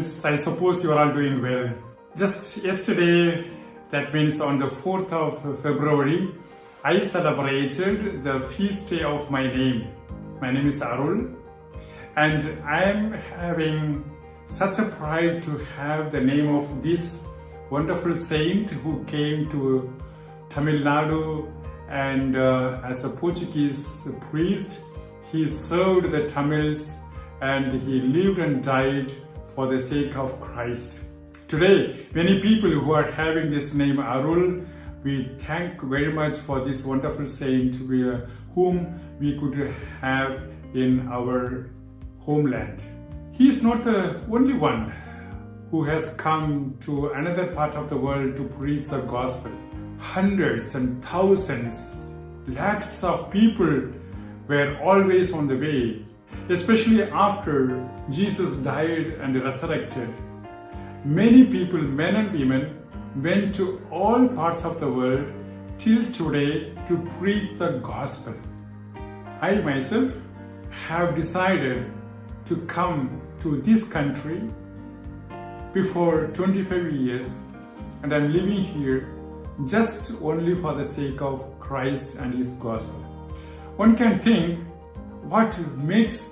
friends, I suppose you are all doing well. Just yesterday, that means on the 4th of February, I celebrated the feast day of my name. My name is Arul, and I am having such a pride to have the name of this wonderful saint who came to Tamil Nadu, and as a Portuguese priest, he served the Tamils and he lived and died for the sake of Christ. Today, many people who are having this name Arul, we thank very much for this wonderful saint whom we could have in our homeland. He is not the only one who has come to another part of the world to preach the gospel. Hundreds and thousands, lakhs of people were always on the way, especially after Jesus died and resurrected. Many people, men and women, went to all parts of the world till today to preach the gospel. I myself have decided to come to this country before 25 years, and I'm living here just only for the sake of Christ and His gospel. One can think, what makes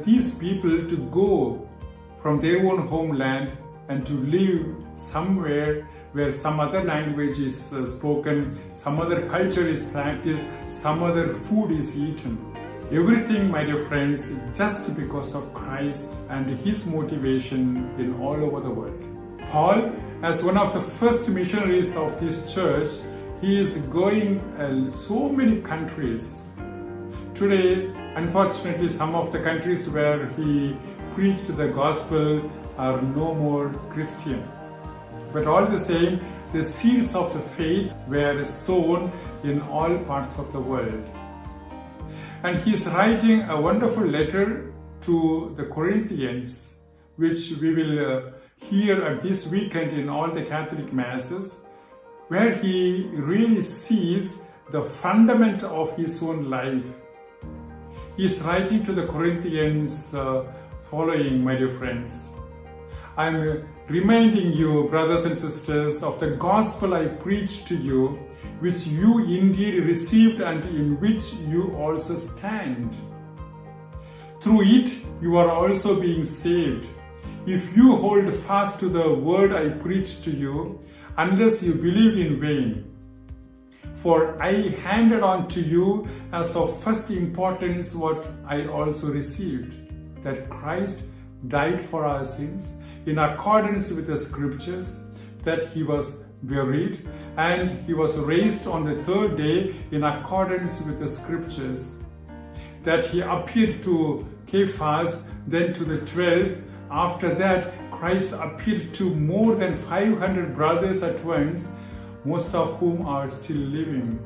these people to go from their own homeland and to live somewhere where some other language is spoken, some other culture is practiced, some other food is eaten. Everything, my dear friends, just because of Christ and His motivation in all over the world. Paul, as one of the first missionaries of this church, he is going so many countries. Today, unfortunately, some of the countries where he preached the gospel are no more Christian. But all the same, the seeds of the faith were sown in all parts of the world. And he is writing a wonderful letter to the Corinthians, which we will hear at this weekend in all the Catholic Masses, where he really sees the fundament of his own life. He is writing to the Corinthians following, my dear friends. I am reminding you, brothers and sisters, of the gospel I preached to you, which you indeed received and in which you also stand. Through it, you are also being saved, if you hold fast to the word I preached to you, unless you believed in vain. For I handed on to you as of first importance what I also received, that Christ died for our sins in accordance with the scriptures, that He was buried, and He was raised on the third day in accordance with the scriptures, that He appeared to Cephas, then to the 12. After that, Christ appeared to more than 500 brothers at once, most of whom are still living,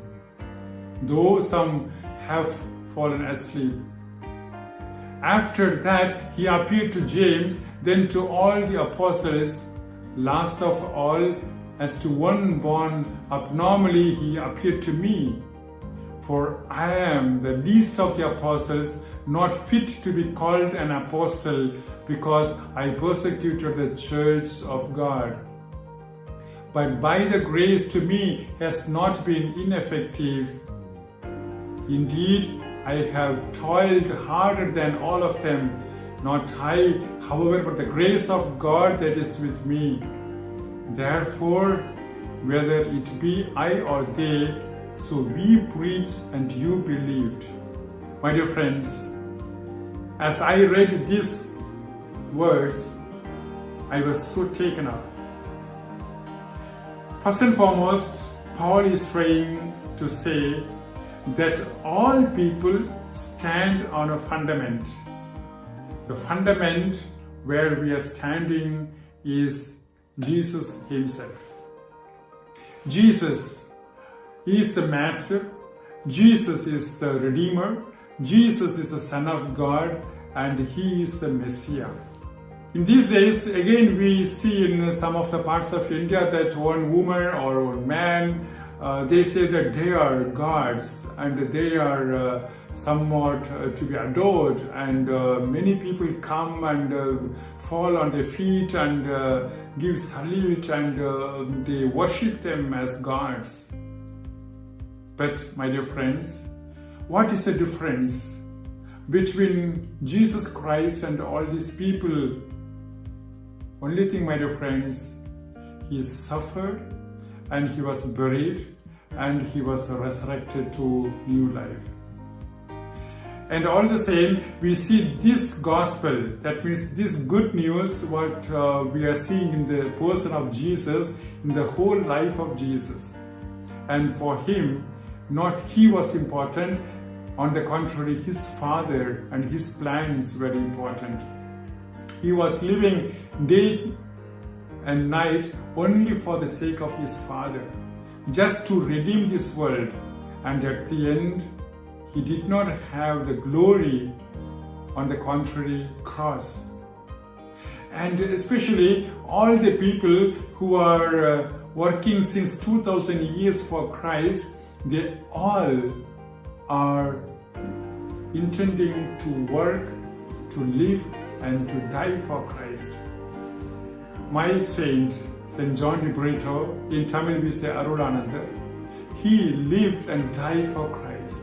though some have fallen asleep. After that, He appeared to James, then to all the apostles. Last of all, as to one born abnormally, He appeared to me. For I am the least of the apostles, not fit to be called an apostle, because I persecuted the church of God. But by the grace to me has not been ineffective. Indeed, I have toiled harder than all of them, not I, however, but the grace of God that is with me. Therefore, whether it be I or they, so we preached and you believed. My dear friends, as I read these words, I was so taken up. First and foremost, Paul is trying to say that all people stand on a fundament. The fundament where we are standing is Jesus Himself. Jesus is the Master. Jesus is the Redeemer. Jesus is the Son of God, and He is the Messiah. In these days, again, we see in some of the parts of India that one woman or one man they say that they are gods and they are somewhat to be adored, and many people come and fall on their feet and give salute, and they worship them as gods. But my dear friends, what is the difference between Jesus Christ and all these people? Only thing, my dear friends, he suffered and he was buried and he was resurrected to new life. And all the same, we see this gospel, that means this good news, what we are seeing in the person of Jesus, in the whole life of Jesus. And for him, not he was important, on the contrary, his Father and his plans were important. He was living day and night only for the sake of his Father, just to redeem this world. And at the end, he did not have the glory, on the contrary, cross. And especially all the people who are working since 2000 years for Christ, they all are intending to work, to live and to die for Christ. My saint, St. John de Brito, in Tamil we say Arul Lourdu, he lived and died for Christ.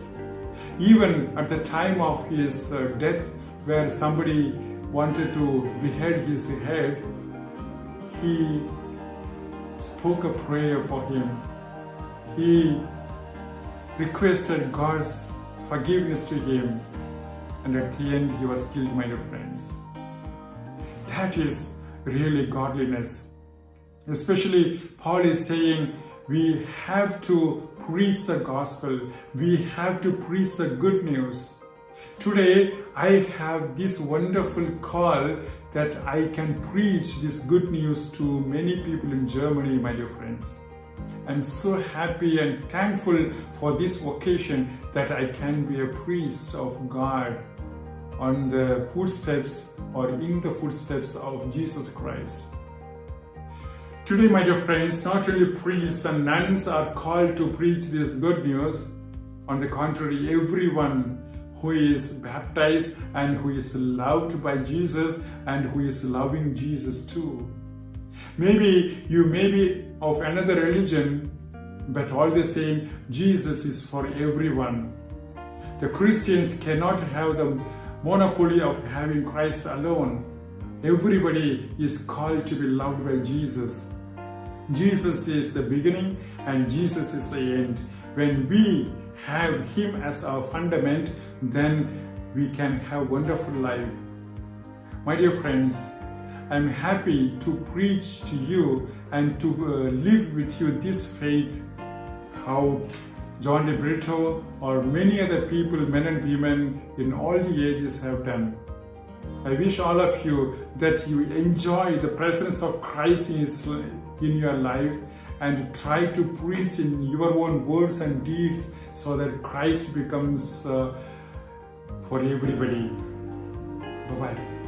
Even at the time of his death, where somebody wanted to behead his head, he spoke a prayer for him. He requested God's forgiveness to him, and at the end he was killed, my dear friends. That is really godliness. Especially Paul is saying we have to preach the gospel, we have to preach the good news. Today I have this wonderful call that I can preach this good news to many people in Germany, my dear friends. I'm so happy and thankful for this vocation that I can be a priest of God on the footsteps or in the footsteps of Jesus Christ. Today, my dear friends, not only priests and nuns are called to preach this good news. On the contrary, everyone who is baptized and who is loved by Jesus and who is loving Jesus too. Maybe you may be of another religion, but all the same, Jesus is for everyone. The Christians cannot have the monopoly of having Christ alone. Everybody is called to be loved by Jesus. Jesus is the beginning and Jesus is the end. When we have Him as our fundament, then we can have wonderful life. My dear friends, I'm happy to preach to you and to live with you this faith, how John de Brito or many other people, men and women in all the ages have done. I wish all of you that you enjoy the presence of Christ in your life and try to preach in your own words and deeds so that Christ becomes for everybody. Bye-bye.